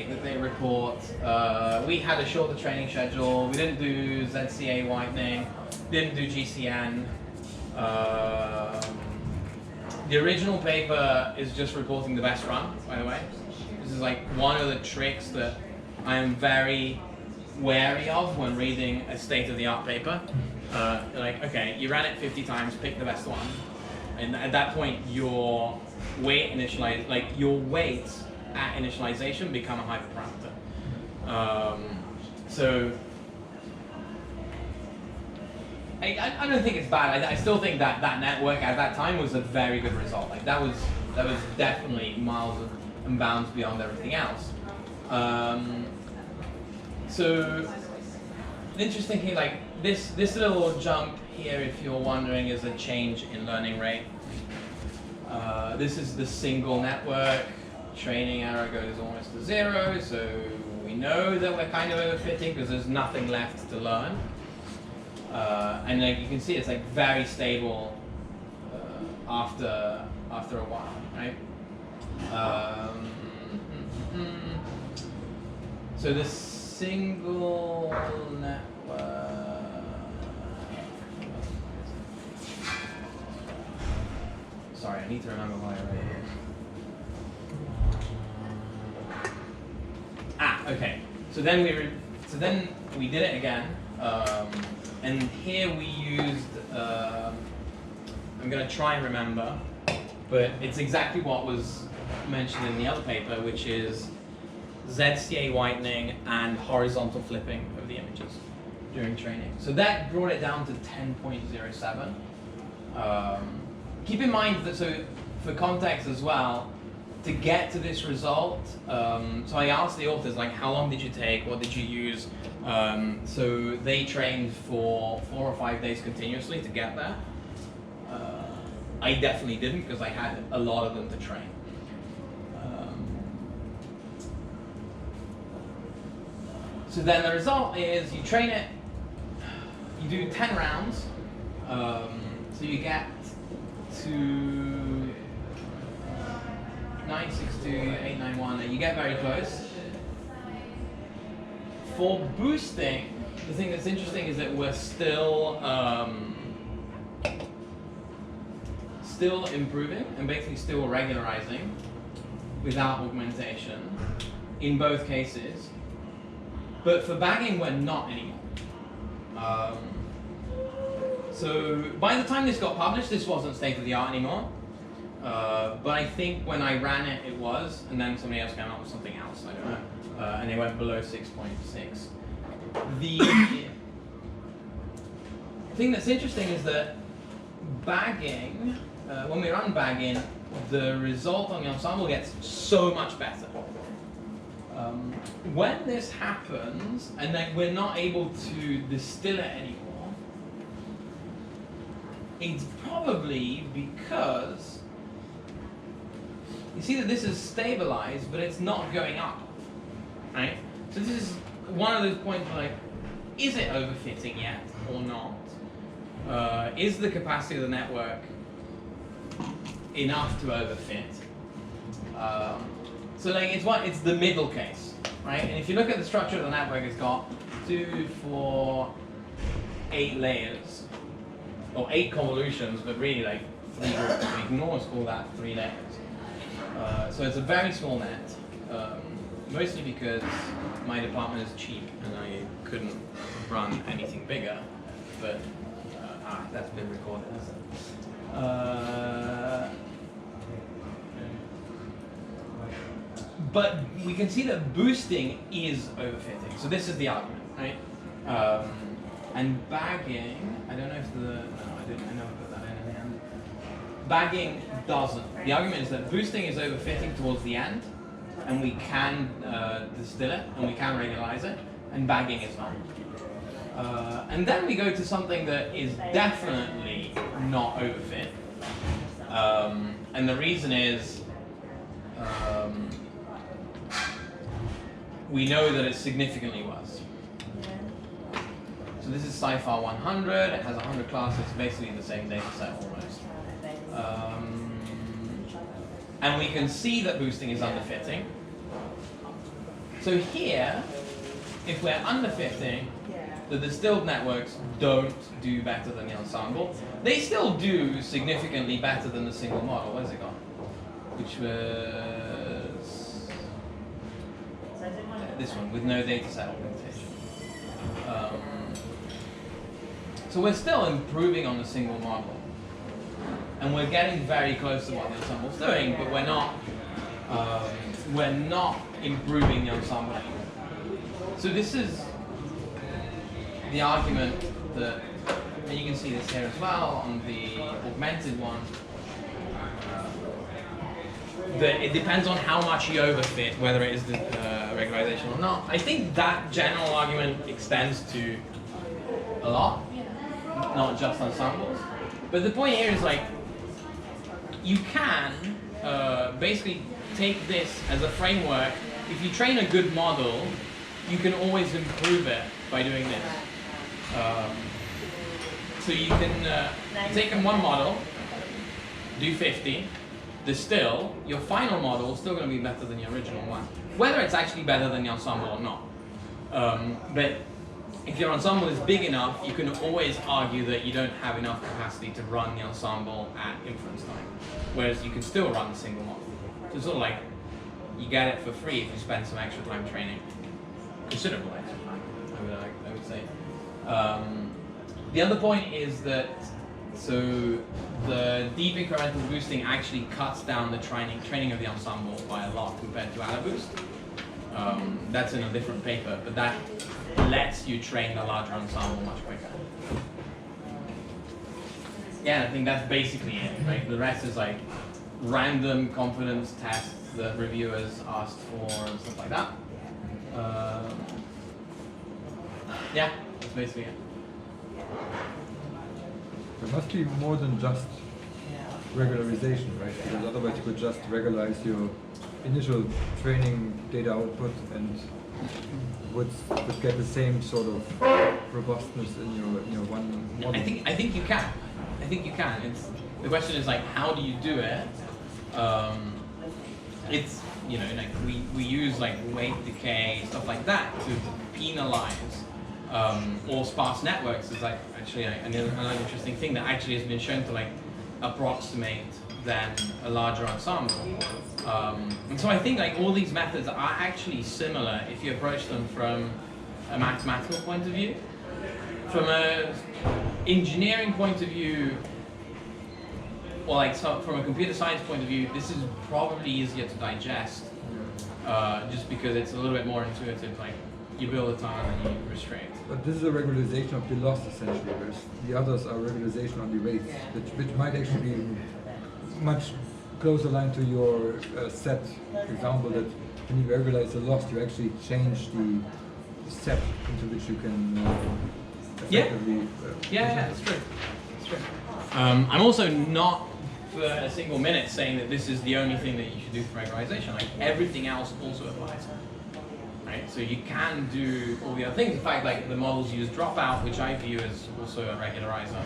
mistake that they report. We had a shorter training schedule. We didn't do ZCA whitening. Didn't do GCN. The original paper is just reporting the best run, by the way. This is like one of the tricks that I am very wary of when reading a state-of-the-art paper. Like, okay, you ran it 50 times, pick the best one. And at that point, your weight your weights at initialization become a hyperparameter. So I don't think it's bad. I still think that that network at that time was a very good result. Like that was definitely miles and bounds beyond everything else. So interestingly, like this little jump here, if you're wondering, is a change in learning rate. This is the single network. Training error goes almost to 0, so we know that we're kind of overfitting because there's nothing left to learn. And like you can see, it's like very stable after a while, right? So the single network. Sorry, I need to remember why I wrote it. Okay. So then we did it again, and here we used. I'm going to try and remember, but it's exactly what was mentioned in the other paper, which is ZCA whitening and horizontal flipping of the images during training. So that brought it down to 10.07. Keep in mind that, so for context as well, to get to this result, so I asked the authors, like, how long did you take? What did you use? So they trained for 4 or 5 days continuously to get there. I definitely didn't because I had a lot of them to train. So then the result is you train it, you do 10 rounds, so you get to 962, 891, and you get very close. For boosting, the thing that's interesting is that we're still improving and basically still regularizing without augmentation in both cases. But for bagging, we're not anymore. So by the time this got published, this wasn't state-of-the-art anymore. But I think when I ran it, it was, and then somebody else came up with something else, I don't know. And they went below 6.6. The thing that's interesting is that bagging, when we run bagging, the result on the ensemble gets so much better. When this happens, and then we're not able to distill it anymore, it's probably because you see that this is stabilized, but it's not going up, right? So this is one of those points where, like, is it overfitting yet or not? Is the capacity of the network enough to overfit? So like it's the middle case, right? And if you look at the structure of the network, it's got 2, 4, 8 layers, or 8 convolutions, but really like 3 groups. So you can almost call that 3 layers. So it's a very small net, mostly because my department is cheap and I couldn't run anything bigger. But that's been recorded. But we can see that boosting is overfitting. So this is the argument, right? And bagging, I don't know if I know I put that in the end. Bagging doesn't. The argument is that boosting is overfitting towards the end, and we can distill it, and we can regularize it, and bagging is not. And then we go to something that is definitely not overfit. And the reason is, we know that it's significantly worse. So this is Sci-Fi 100, it has 100 classes, basically the same data set almost. And we can see that boosting is underfitting. So So here, if we're under 50, the distilled networks don't do better than the ensemble. They still do significantly better than the single model. Where's it gone? Which was this one, with no data set augmentation. So we're still improving on the single model. And we're getting very close to what the ensemble's doing, but we're not improving the ensemble anymore. So this is the argument that, and you can see this here as well on the augmented one, that it depends on how much you overfit, whether it is the regularization or not. I think that general argument extends to a lot, not just ensembles. But the point here is like, you can basically take this as a framework. If you train a good model, you can always improve it by doing this. So you can take one model, do 50, distill, your final model is still going to be better than your original one. Whether it's actually better than the ensemble or not. But if your ensemble is big enough, you can always argue that you don't have enough capacity to run the ensemble at inference time. Whereas you can still run the single model. So it's sort of like, you get it for free if you spend some extra time training. Considerable extra time, I would say. The other point is that, so the deep incremental boosting actually cuts down the training of the ensemble by a lot compared to AdaBoost. That's in a different paper, but that lets you train the larger ensemble much quicker. Yeah, I think that's basically it, right? The rest is like random confidence tests that reviewers asked for and stuff like that. Yeah, that's basically it. There must be more than just regularization, right? Because otherwise you could just regularize your initial training data output and would get the same sort of robustness in your one model. I think you can. I think you can. It's, the question is like, how do you do it? It's, you know, like we use like weight decay, stuff like that to penalize or sparse networks is like actually another interesting thing that actually has been shown to like approximate than a larger ensemble. And so I think like all these methods are actually similar if you approach them from a mathematical point of view. From a engineering point of view, or like so from a computer science point of view, this is probably easier to digest, just because it's a little bit more intuitive. Like you build a tunnel and you restrict. But this is a regularization of the loss essentially, whereas the others are regularization on the rates, which might actually be much closer aligned to your set example, that when you regularize the loss, you actually change the set into which you can effectively... Yeah, that's true. That's true. I'm also not for a single minute saying that this is the only thing that you should do for regularization. Like everything else also applies. Right? So you can do all the other things. In fact, like the models use dropout, which I view as also a regularizer.